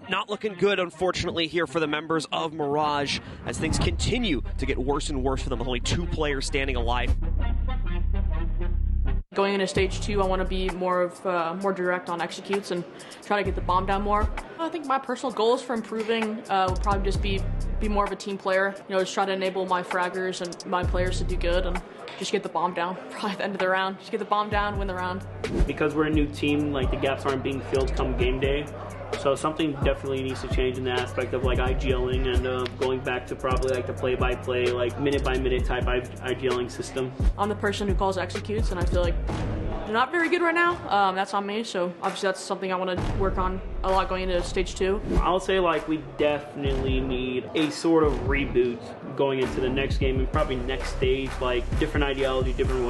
Not looking good, unfortunately, here for the members of Mirage as things continue to get worse and worse for them with only 2 players standing alive. Going into stage 2, I want to be more direct on executes and try to get the bomb down more. I think my personal goals for improving will probably just be more of a team player. You know, just try to enable my fraggers and my players to do good and just get the bomb down. Probably at the end of the round, just get the bomb down, win the round. Because we're a new team, like the gaps aren't being filled come game day. So something definitely needs to change in the aspect of like IGLing and going back to probably like the play-by-play, like minute-by-minute type IGLing system. I'm the person who calls executes, and I feel like they're not very good right now. That's on me, so obviously that's something I want to work on a lot going into stage 2. I'll say like we definitely need a sort of reboot going into the next game and probably next stage, like different ideology, different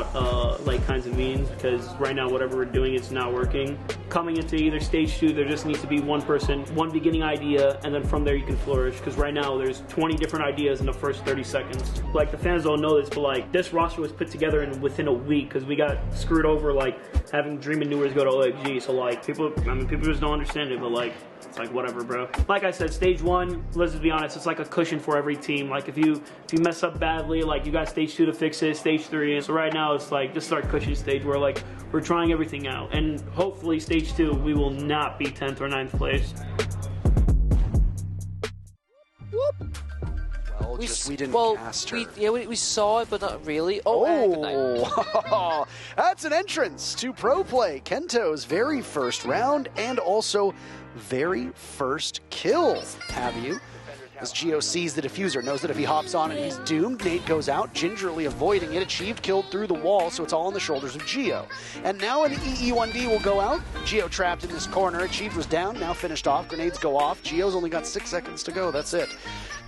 like kinds of means, because right now whatever we're doing is not working. Coming into either stage 2, there just needs to be one person, one beginning idea, and then from there you can flourish, because right now there's 20 different ideas in the first 30 seconds. Like the fans don't know this, but like this roster was put together within a week because we got screwed over like having Dream and Newers go to OXG. So like people just don't understand it, but like it's like whatever, bro. Like I said, stage 1, let's just be honest, it's like a cushion for every team. Like if you mess up badly, like you got stage 2 to fix it, stage 3, and so right now it's like just start cushion stage where like we're trying everything out, and hopefully stage 2 we will not be 10th or 9th place. Whoop. Well, we didn't cast her. We saw it, but not really. Oh, that's an entrance to pro play. Kento's very first round and also very first kill. Have you? As Gio sees the diffuser, knows that if he hops on it, he's doomed. Nate goes out, gingerly avoiding it. Achieved killed through the wall, so it's all on the shoulders of Gio. And now an EE1D will go out. Gio trapped in this corner. Achieved was down, now finished off. Grenades go off. Gio's only got 6 seconds to go. That's it.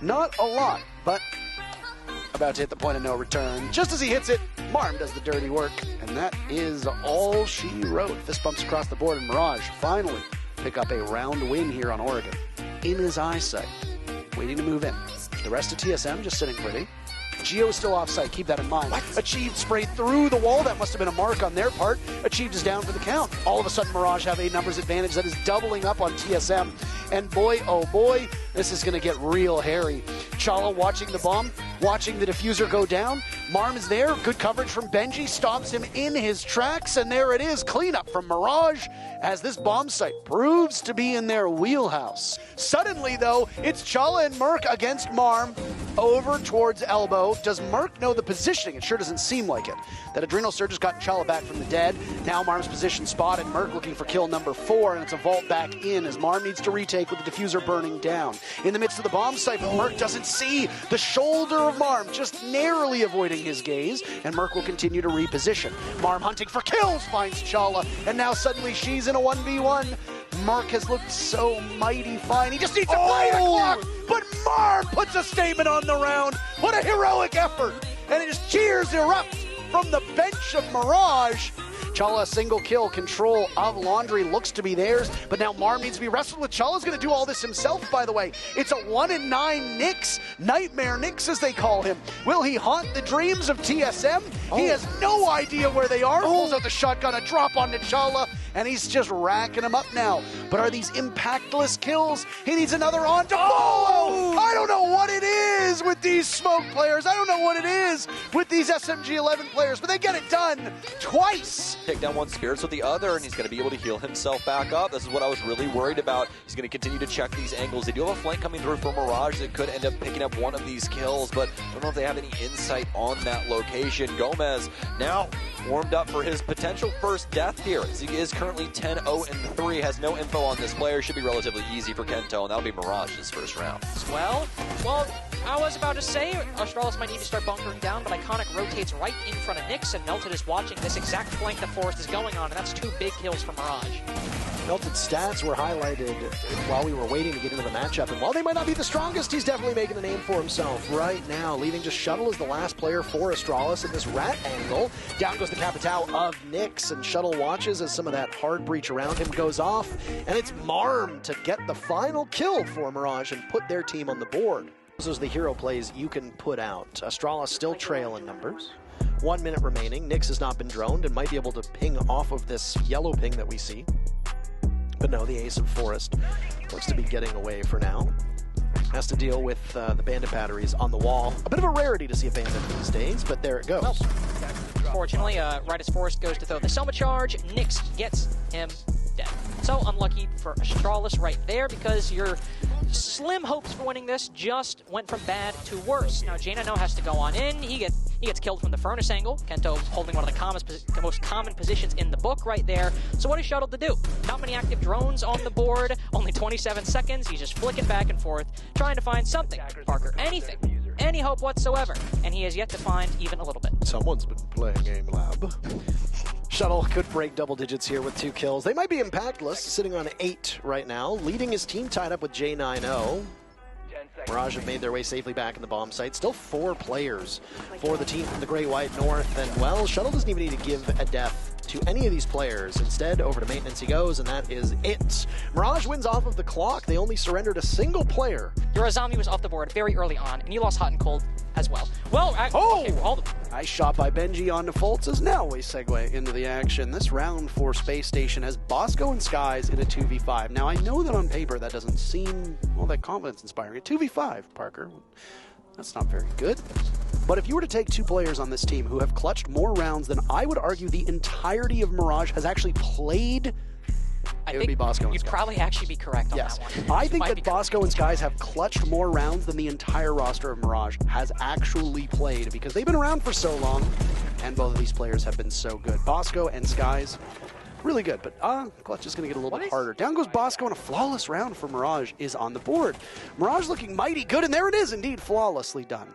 Not a lot, but about to hit the point of no return. Just as he hits it, Marm does the dirty work. And that is all she wrote. Fist bumps across the board, and Mirage finally pick up a round win here on Oregon. In his eyesight. Waiting to move in. The rest of TSM just sitting pretty. Gio is still offside, keep that in mind. Achieved sprayed through the wall, that must have been a mark on their part. Achieved is down for the count. All of a sudden Mirage have a numbers advantage that is doubling up on TSM. And boy, oh boy, this is gonna get real hairy. Chala watching the bomb, watching the diffuser go down. Marm is there, good coverage from Benji, stops him in his tracks, and there it is, cleanup from Mirage, as this bomb site proves to be in their wheelhouse. Suddenly though, it's Chala and Merc against Marm, over towards elbow. Does Merc know the positioning? It sure doesn't seem like it. That Adrenal Surge has gotten Chala back from the dead. Now Marm's position spotted, Merc looking for kill number 4, and it's a vault back in as Marm needs to retake with the diffuser burning down. In the midst of the bomb site, but Merc doesn't see the shoulder of Marm, just narrowly avoiding his gaze, and Merc will continue to reposition. Marm hunting for kills, finds Chala, and now suddenly she's in a 1v1. Merc has looked so mighty fine. He just needs to play the clock, but Marm puts a statement on the round. What a heroic effort. And it just cheers erupt from the bench of Mirage. Chala, a single kill, control of Laundry looks to be theirs, but now Marm needs to be wrestled with. Chala's going to do all this himself, by the way. It's a 1-9 Nyx, Nightmare Nyx as they call him. Will he haunt the dreams of TSM? He has no idea where they are. Pulls out the shotgun, a drop onto Chala, and he's just racking them up now. But are these impactless kills? He needs another on to follow. I don't know what it is with these smoke players. I don't know what it is with these SMG11 players, but they get it done twice. Take down one Spirits with the other, and he's going to be able to heal himself back up. This is what I was really worried about. He's going to continue to check these angles. They do have a flank coming through for Mirage that could end up picking up one of these kills, but I don't know if they have any insight on that location. Gomez now warmed up for his potential first death here. As he is currently 10-0-3, has no info on this player. Should be relatively easy for Kento, and that'll be Mirage's first round. Well, I was about to say Astralis might need to start bunkering down, but Iconic rotates right in front of Nyx, and Melted is watching this exact flank the Forest is going on, and that's 2 big kills for Mirage. Melted's stats were highlighted while we were waiting to get into the matchup, and while they might not be the strongest, he's definitely making a name for himself right now, leaving just Shuttle as the last player for Astralis in this rat angle. Down goes the Capitao of Nyx, and Shuttle watches as some of that hard breach around him goes off, and it's Marm to get the final kill for Mirage and put their team on the board. Those are the hero plays you can put out. Astralis still trail in numbers. 1 minute remaining. Nyx has not been droned and might be able to ping off of this yellow ping that we see. But no, the Ace of Forest looks to be getting away for now. Has to deal with the bandit batteries on the wall. A bit of a rarity to see a bandit these days, but there it goes. Well, fortunately, right as Forrest goes to throw the Soma charge, Nyx gets him dead. So unlucky for Astralis right there, because your slim hopes for winning this just went from bad to worse. Now Jaina has to go on in. He gets killed from the furnace angle. Kento holding one of the most common positions in the book right there. So what is Shuttle to do? Not many active drones on the board. Only 27 seconds. He's just flicking back and forth, trying to find something. Parker, anything. Any hope whatsoever. And he has yet to find even a little bit. Someone's been playing Aim Lab. Shuttle could break double digits here with 2 kills. They might be impactless, sitting on 8 right now. Leading his team tied up with J90. Mirage have made their way safely back in the bomb site. Still 4 players for the team from the Great White North. And, well, Shuttle doesn't even need to give a death to any of these players. Instead, over to maintenance he goes, and that is it. Mirage wins off of the clock. They only surrendered a single player. Your zombie was off the board very early on, and you lost hot and cold as well. Well, Nice shot by Benji onto Fultz as now we segue into the action. This round for Space Station has Bosco and Skies in a 2v5. Now, I know that on paper that doesn't seem all that confidence-inspiring. A 2v5, Parker. That's not very good. But if you were to take 2 players on this team who have clutched more rounds than I would argue the entirety of Mirage has actually played, it would be Bosco and You'd Skies. probably actually be correct on that one. I think that Bosco and Skies have clutched more rounds than the entire roster of Mirage has actually played, because they've been around for so long, and both of these players have been so good. Bosco and Skies, really good, but clutch is going to get a little bit harder. Down goes Bosco, and a flawless round for Mirage is on the board. Mirage looking mighty good, and there it is, indeed, flawlessly done.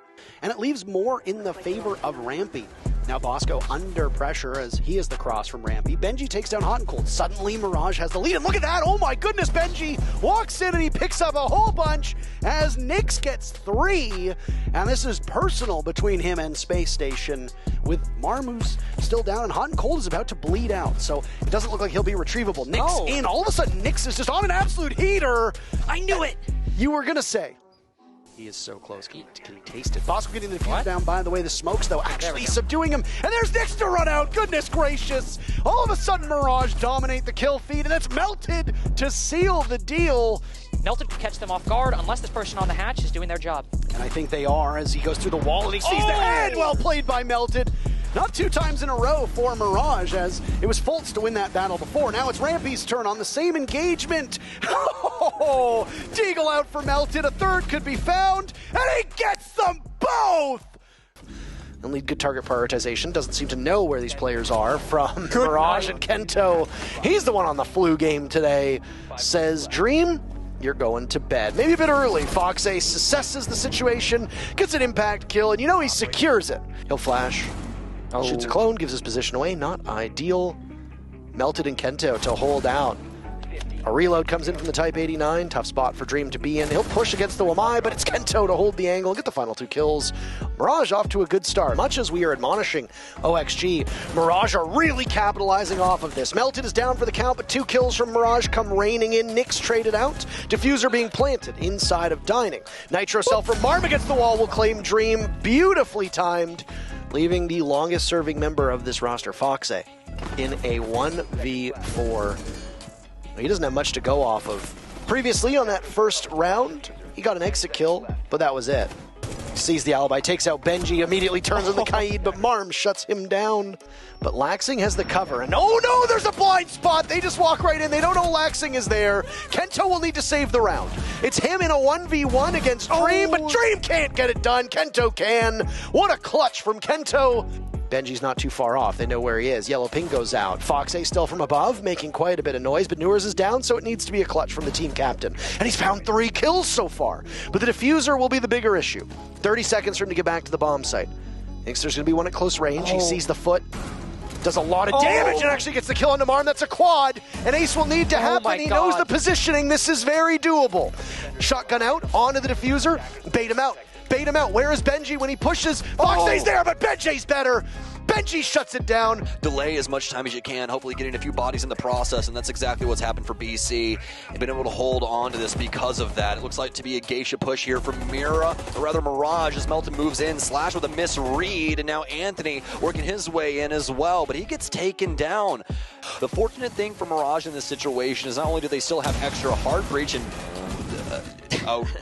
And it leaves more in the favor of Rampy. Now Bosco under pressure as he is the cross from Rampy. Benji takes down Hot and Cold. Suddenly Mirage has the lead, and look at that! Oh my goodness, Benji walks in and he picks up a whole bunch as Nyx gets 3. And this is personal between him and Space Station, with Marmu's still down and Hot and Cold is about to bleed out. So it doesn't look like he'll be retrievable. Nyx in. All of a sudden Nyx is just on an absolute heater. I knew it! You were gonna say. He is so close. Can he taste it? Bosco getting the defuse down, by the way. The smokes, though, actually subduing him. And there's Nyx to run out. Goodness gracious. All of a sudden, Mirage dominate the kill feed, and it's Melted to seal the deal. Melted can catch them off guard unless this person on the hatch is doing their job. And I think they are, as he goes through the wall and he sees the head. Well played by Melted. Not 2 times in a row for Mirage, as it was Fultz to win that battle before. Now it's Rampy's turn on the same engagement. Oh, Deagle out for Melted. A third could be found, and he gets them both! And lead good target prioritization. Doesn't seem to know where these players are from Mirage and Kento. He's the one on the flu game today. Says, Dream, you're going to bed. Maybe a bit early. Fox Ace assesses the situation, gets an impact kill, and you know he secures it. He'll flash. Shoots a clone, gives his position away. Not ideal. Melted and Kento to hold out. A reload comes in from the Type 89. Tough spot for Dream to be in. He'll push against the Wamai, but it's Kento to hold the angle and get the final 2 kills. Mirage off to a good start. Much as we are admonishing OXG, Mirage are really capitalizing off of this. Melted is down for the count, but 2 kills from Mirage come raining in. Nyx traded out. Diffuser being planted inside of Dining. Nitro Self from Marm against the wall will claim Dream. Beautifully timed, leaving the longest serving member of this roster, Foxe, in a 1v4. He doesn't have much to go off of. Previously on that first round, he got an exit kill, but that was it. Sees the alibi, takes out Benji, immediately turns on the Kaid, but Marm shuts him down. But Laxing has the cover, and oh no, there's a blind spot! They just walk right in, they don't know Laxing is there. Kento will need to save the round. It's him in a 1v1 against Dream, but Dream can't get it done. Kento can. What a clutch from Kento. Benji's not too far off. They know where he is. Yellow ping goes out. Fox A still from above, making quite a bit of noise, but Newers is down, so it needs to be a clutch from the team captain. And he's found 3 kills so far. But the diffuser will be the bigger issue. 30 seconds for him to get back to the bomb site. Thinks there's going to be one at close range. He sees the foot. Does a lot of damage and actually gets the kill on the Marm. That's a quad. An ace will need to happen. He knows the positioning. This is very doable. Shotgun out, onto the diffuser. Bait him out. Bait him out. Where is Benji when he pushes? Fox stays there, but Benji's better. Benji shuts it down. Delay as much time as you can, hopefully getting a few bodies in the process, and that's exactly what's happened for BC. They've been able to hold on to this because of that. It looks like to be a geisha push here from Mira, or rather Mirage, as Melton moves in, Slash with a misread, and now Anthony working his way in as well, but he gets taken down. The fortunate thing for Mirage in this situation is not only do they still have extra hard breach and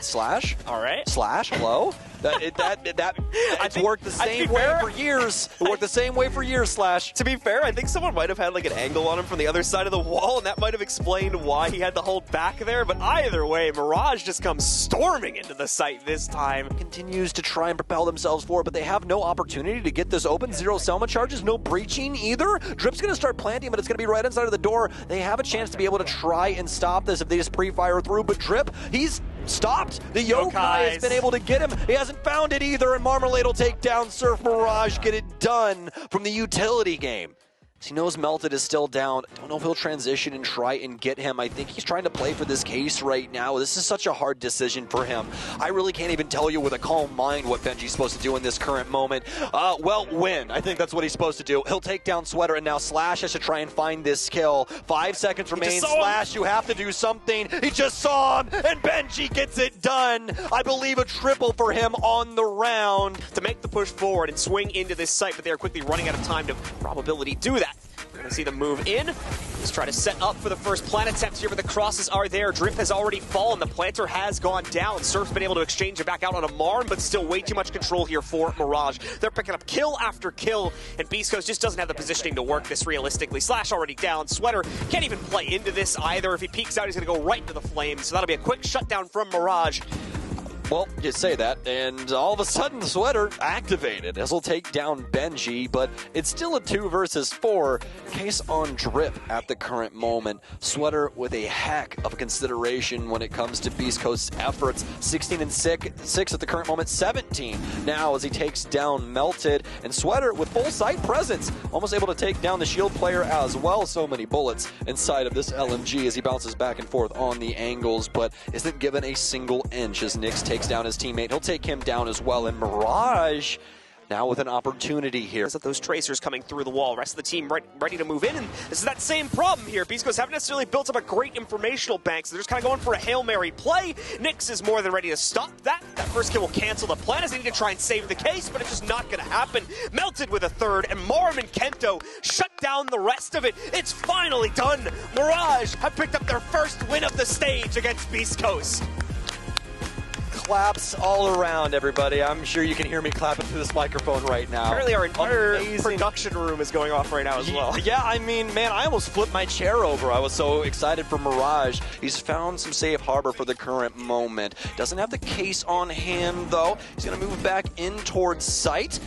Slash? All right. Slash, hello? It's worked the same way for years. It worked the same way for years, Slash. To be fair, I think someone might have had like an angle on him from the other side of the wall, and that might have explained why he had to hold back there. But either way, Mirage just comes storming into the site this time. Continues to try and propel themselves forward, but they have no opportunity to get this open. 0 Selma charges, no breaching either. Drip's going to start planting, but it's going to be right inside of the door. They have a chance to be able to try and stop this if they just pre-fire through, but Drip, he's stopped. The Yokai has been able to get him. He hasn't found it either, and Marmalade will take down Surf Mirage, get it done from the utility game. He knows Melted is still down. Don't know if he'll transition and try and get him. I think he's trying to play for this case right now. This is such a hard decision for him. I really can't even tell you with a calm mind what Benji's supposed to do in this current moment. Well, win. I think that's what he's supposed to do. He'll take down Sweater, and now Slash has to try and find this kill. 5 seconds remain. Slash, you have to do something. He just saw him, and Benji gets it done. I believe a triple for him on the round. To make the push forward and swing into this site, but they are quickly running out of time to probability do that. We're going to see them move in. Let's try to set up for the first plant attempt here, but the crosses are there. Drip has already fallen. The planter has gone down. Surf's been able to exchange it back out on a Marm, but still way too much control here for Mirage. They're picking up kill after kill, and Beastcoast just doesn't have the positioning to work this realistically. Slash already down. Sweater can't even play into this either. If he peeks out, he's going to go right into the flames, so that'll be a quick shutdown from Mirage. Well, you say that, and all of a sudden, Sweater activated. This will take down Benji, but it's still a 2 versus 4 case on Drip at the current moment. Sweater with a heck of a consideration when it comes to Beast Coast's efforts. 16 and 6 at the current moment, 17 now as he takes down Melted, and Sweater with full site presence, almost able to take down the shield player as well. So many bullets inside of this LMG as he bounces back and forth on the angles, but isn't given a single inch as Nyx takes down his teammate. He'll take him down as well, and Mirage now with an opportunity here. Those tracers coming through the wall. Rest of the team ready to move in, and this is that same problem here. Beastcoast haven't necessarily built up a great informational bank, so they're just kind of going for a Hail Mary play. Nyx is more than ready to stop that. That first kill will cancel the plan as they need to try and save the case, but it's just not going to happen. Melted with a third, and Marm and Kento shut down the rest of it. It's finally done. Mirage have picked up their first win of the stage against Beastcoast. Claps all around, everybody. I'm sure you can hear me clapping through this microphone right now. Apparently our entire production room is going off right now as well. Yeah, I mean, man, I almost flipped my chair over. I was so excited for Mirage. He's found some safe harbor for the current moment. Doesn't have the case on him, though. He's going to move back in towards site.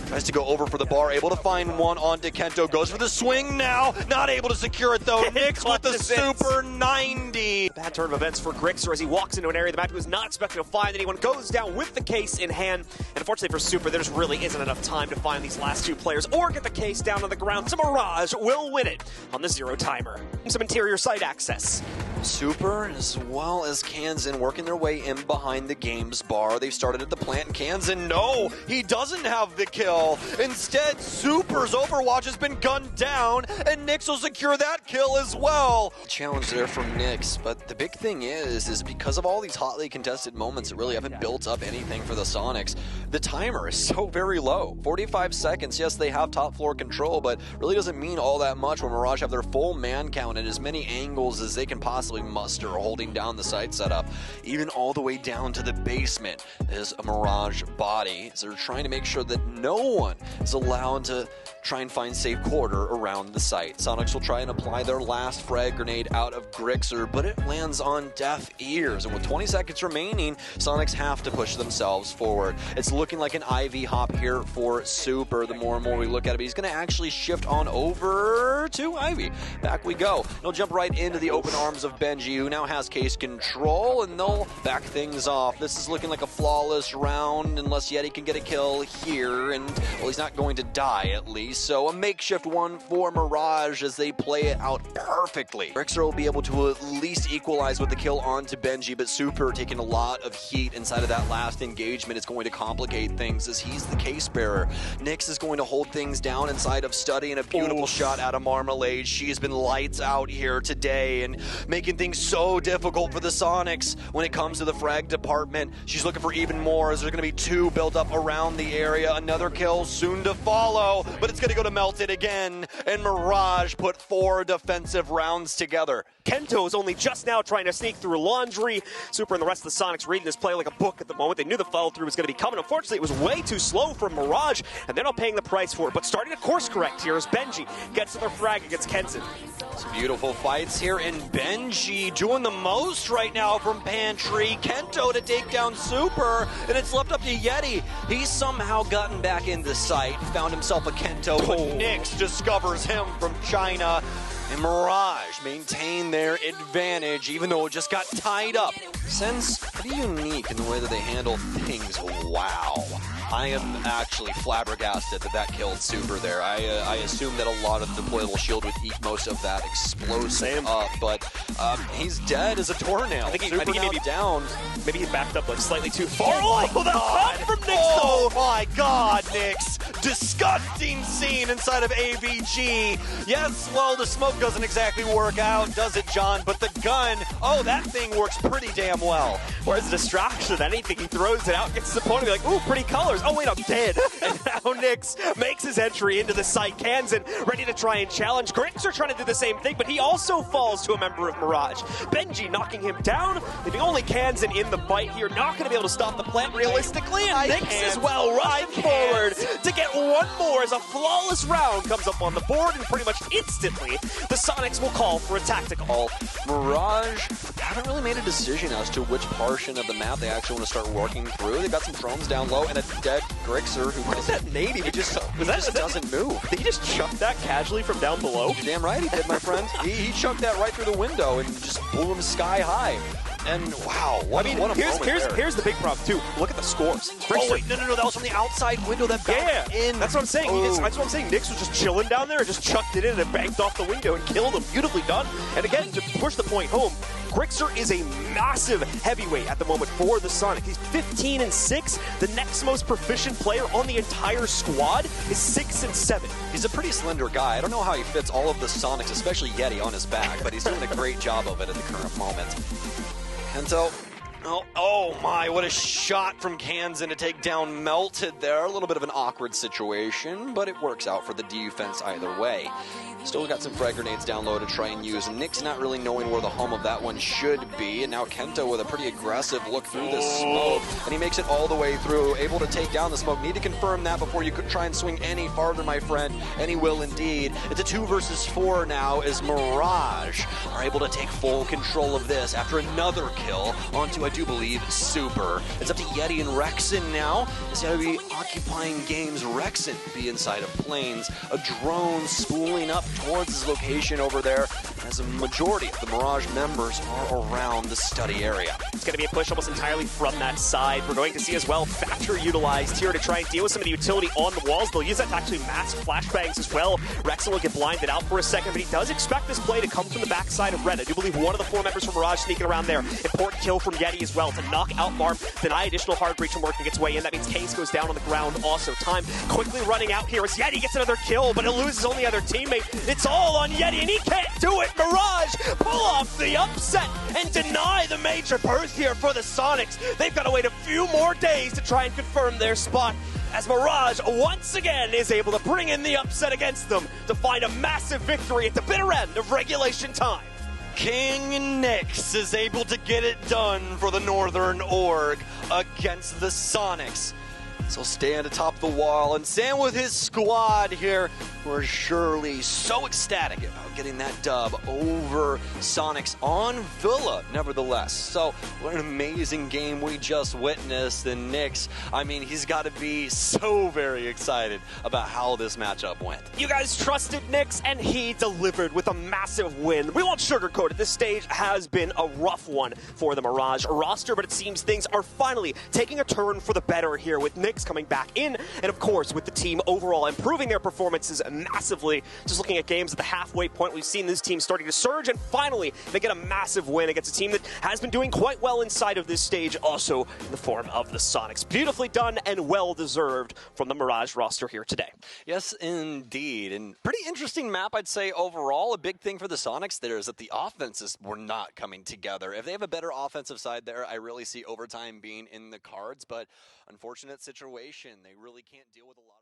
Tries to go over for the bar, able to find one onto Kento. Goes for the swing now. Not able to secure it, though. Nyx with the super 90. Bad turn of events for Grixer as he walks into an area the map he was not expecting to find anyone. Goes down with the case in hand. And unfortunately for Super, there just really isn't enough time to find these last 2 players or get the case down on the ground. So Mirage will win it on the 0 timer. Some interior site access. Super, as well as Kansan, working their way in behind the games bar. They've started at the plant, and Kansan, no, he doesn't have the kill. Instead, Super's Overwatch has been gunned down, and Nyx will secure that kill as well. Challenge there from Nyx, but the big thing is because of all these hotly contested moments that really haven't built up anything for the Sonics, the timer is so very low. 45 seconds, yes, they have top floor control, but really doesn't mean all that much when Mirage have their full man count and as many angles as they can possibly muster holding down the site setup. Even all the way down to the basement is a Mirage body. So they're trying to make sure that no one is allowed to try and find safe quarter around the site. Sonics will try and apply their last frag grenade out of Grixer, but it lands on deaf ears. And with 20 seconds remaining, Sonics have to push themselves forward. It's looking like an IV hop here for Super. The more and more we look at it, he's going to actually shift on over to Ivy. Back we go. He'll jump right into the open arms of Benji, who now has case control, and they'll back things off. This is looking like a flawless round, unless Yeti can get a kill here, and, well, he's not going to die at least. So a makeshift one for Mirage as they play it out perfectly. Grixer will be able to at least equalize with the kill onto Benji, but Super taking a lot of heat inside of that last engagement. It's going to complicate things as he's the case bearer. Nyx is going to hold things down inside of Study, and a beautiful shot out of Marmalade. She's been lights out here today and making making things so difficult for the Sonics when it comes to the frag department. She's looking for even more as there's going to be 2 built up around the area. Another kill soon to follow, but it's going to go to Melted again, and Mirage put 4 defensive rounds together. Kento is only just now trying to sneak through Laundry. Super and the rest of the Sonics reading this play like a book at the moment. They knew the follow-through was going to be coming. Unfortunately, it was way too slow from Mirage, and they're not paying the price for it. But starting to course correct here as Benji gets another frag against Kenton. Some beautiful fights here, and Benji doing the most right now from Pantry. Kento to take down Super, and it's left up to Yeti. He's somehow gotten back into sight, found himself a Kento, but Nyx discovers him from China. And Mirage maintain their advantage, even though it just got tied up. Sense pretty unique in the way that they handle things. Wow. I am actually flabbergasted that killed Super there. I assume that a lot of the deployable shield would eat most of that explosive up, but he's dead as a toenail. I think Super he may be down. Maybe he backed up like slightly too far. Oh, that pop from Nyx, oh my God, Nyx. Disgusting scene inside of AVG. Yes, well, the smoke doesn't exactly work out, does it, John? But the gun, oh, that thing works pretty damn well. Whereas the distraction, anything, he throws it out, gets his opponent, be like, ooh, pretty colors. Oh, wait, I'm dead. And now Nyx makes his entry into the site. Kansan ready to try and challenge. Grixer trying to do the same thing, but he also falls to a member of Mirage. Benji knocking him down, leaving only Kansan in the fight here. Not going to be able to stop the plant realistically, and Nyx as well rushing forward to get one more as a flawless round comes up on the board, and pretty much instantly the Sonics will call for a tactical. Mirage haven't really made a decision as to which portion of the map they actually want to start working through. They've got some drones down low and a dead Grixer who is that nade? He just doesn't move. Did he just chuck that casually from down below? You're damn right he did, my friend. he chucked that right through the window and just blew him sky high. And wow, what a moment here's the big problem too. Look at the scores. Oh wait, no, that was from the outside window that banked in. That's what I'm saying. That's what I'm saying. Nyx was just chilling down there and just chucked it in and banked off the window and killed him. Beautifully done. And again, to push the point home, Grixer is a massive heavyweight at the moment for the Sonic. He's 15-6. The next most proficient player on the entire squad is 6-7. He's a pretty slender guy. I don't know how he fits all of the Sonics, especially Yeti, on his back, but he's doing a great job of it at the current moment. Kento. Oh my, what a shot from Kansan to take down Melted there. A little bit of an awkward situation, but it works out for the defense either way. Still got some frag grenades down low to try and use. Nyx not really knowing where the home of that one should be. And now Kento with a pretty aggressive look through the smoke. And he makes it all the way through, able to take down the smoke. Need to confirm that before you could try and swing any farther, my friend. And he will indeed. It's a 2 versus 4 now as Mirage are able to take full control of this after another kill onto, I do believe, Super. It's up to Yeti and Rexon now. It's going to be occupying games. Rexon be inside of planes. A drone spooling up towards his location over there as a majority of the Mirage members are around the study area. It's going to be a push almost entirely from that side. We're going to see as well Thatcher utilized here to try and deal with some of the utility on the walls. They'll use that to actually mask flashbangs as well. Rexon will get blinded out for a second, but he does expect this play to come from the backside of Red. I do believe one of the 4 members from Mirage sneaking around there. Important kill from Yeti as well to knock out Marm, deny additional hard breach from working its way in. That means Case goes down on the ground. Also, time quickly running out here as Yeti gets another kill, but it loses his only other teammate. It's all on Yeti, and he can't do it. Mirage pull off the upset and deny the major burst here for the Sonics. They've got to wait a few more days to try and confirm their spot, as Mirage once again is able to bring in the upset against them to find a massive victory at the bitter end of regulation time. King Nyx is able to get it done for the Northern Org against the Sonics. So stand atop the wall and stand with his squad here. We're surely so ecstatic about getting that dub over Sonics on Villa, nevertheless. So what an amazing game we just witnessed. And Nyx, I mean, he's got to be so very excited about how this matchup went. You guys trusted Nyx, and he delivered with a massive win. We won't sugarcoat it. This stage has been a rough one for the Mirage roster, but it seems things are finally taking a turn for the better here with Nyx coming back in, and of course with the team overall improving their performances massively. Just looking at games at the halfway point, we've seen this team starting to surge, and finally they get a massive win against a team that has been doing quite well inside of this stage, also in the form of the Sonics. Beautifully done and well-deserved from the Mirage roster here today. Yes, indeed. And pretty interesting map, I'd say, overall. A big thing for the Sonics there is that the offenses were not coming together. If they have a better offensive side there, I really see overtime being in the cards, but unfortunate situation. They really can't deal with a lot of